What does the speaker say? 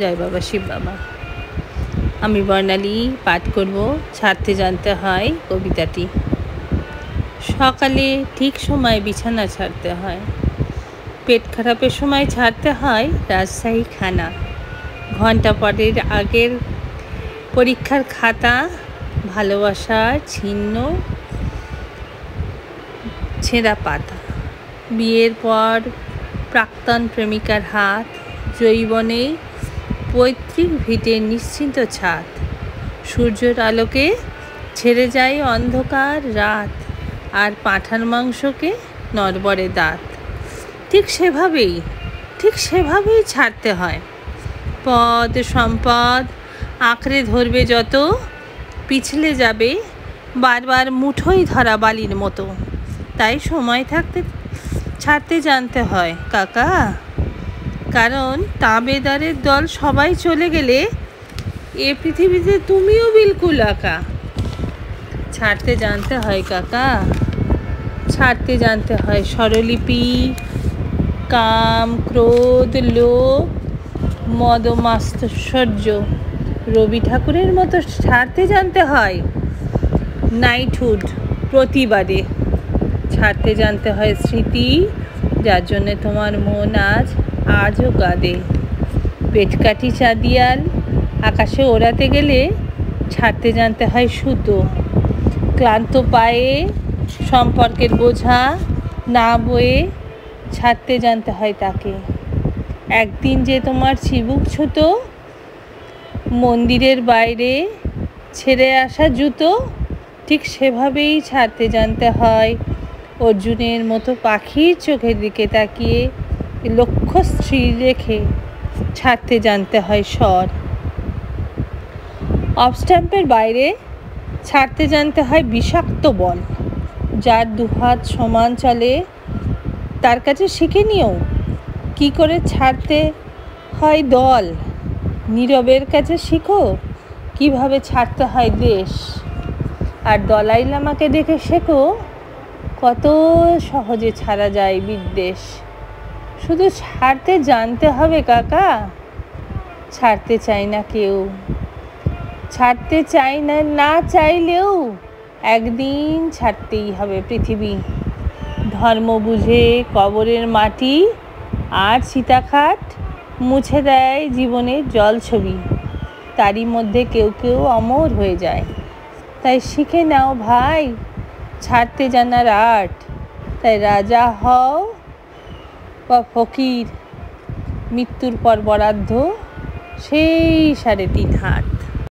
জয় বাবা শিব বাবা। আমি বর্ণালী পাঠ করব ছাড়তে জানতে হয় কবিতাটি। সকালে ঠিক সময় বিছানা ছাড়তে হয়, পেট খারাপের সময় ছাড়তে হয় রাজশাহী খানা, ঘন্টা পরের আগের পরীক্ষার খাতা, ভালোবাসার ছিন্ন ছেঁড়া পাতা, বিয়ের পর প্রাক্তন প্রেমিকার হাত, যৌবনে পৈতৃক ভিটের নিশ্চিন্ত ছাদ, সূর্যের আলোকে ছেড়ে যায় অন্ধকার রাত, আর পাঁঠার মাংসকে নড়বড়ে দাঁত। ঠিক সেভাবেই ছাড়তে হয়। পদ সম্পদ আঁকড়ে ধরবে যত, পিছলে যাবে বারবার মুঠোই ধরা বালির মতো। তাই সময় থাকতে ছাড়তে জানতে হয় কাকা, কারণ তাবেদারের দল সবাই চলে গেলে এ পৃথিবীতে তুমিও বিলকুল একা। ছাড়তে জানতে হয় কাকা, ছাড়তে জানতে হয় স্বরলিপি, কাম ক্রোধ লোভ মদ মাৎসর্য। রবি ঠাকুরের মতো ছাড়তে জানতে হয় নাইটহুড প্রতিবাদে। ছাড়তে জানতে হয় স্মৃতি, যার জন্যে তোমার মন আজও কাঁদে। পেটকাঠি চাঁদিয়াল আকাশে ওড়াতে গেলে ছাড়তে জানতে হয় সুতো। ক্লান্ত পায়ে সম্পর্কের বোঝা না বয়ে ছাড়তে জানতে হয় তাকে। একদিন যে তোমার চিবুক ছুতো, মন্দিরের বাইরে ছেড়ে আসা জুতো, ঠিক সেভাবেই ছাড়তে জানতে হয় অর্জুনের মতো পাখির চোখের দিকে তাকিয়ে লক্ষ্য স্থির রেখে ছাড়তে জানতে হয় স্বর। অফ স্ট্যাম্পের বাইরে ছাড়তে জানতে হয় বিষাক্ত বল। যার দুহাত সমান চলে তার কাছে শিখে নিও কী করে ছাড়তে হয় দল। নীরবের কাছে শিখো কিভাবে ছাড়তে হয় দেশ। আর দলাই লামাকে দেখে শেখো কত সহজে ছাড়া যায় বিদ্বেষ। শুধু ছাড়তে জানতে হবে কাকা, ছাড়তে চাই না কেউ। ছাড়তে চাই না চাইলেও একদিন ছাড়তেই হবে পৃথিবী। ধর্ম বুঝে কবরের মাটি আর সীতাখাট মুছে দেয় জীবনের জল ছবি। তারই মধ্যে কেউ কেউ অমর হয়ে যায়। তাই শিখে নাও ভাই ছাড়তে জানার আর্ট। তাই রাজা হও বা ফকির, মৃত্যুর পর বরাদ্দ সেই 3.5 হাত।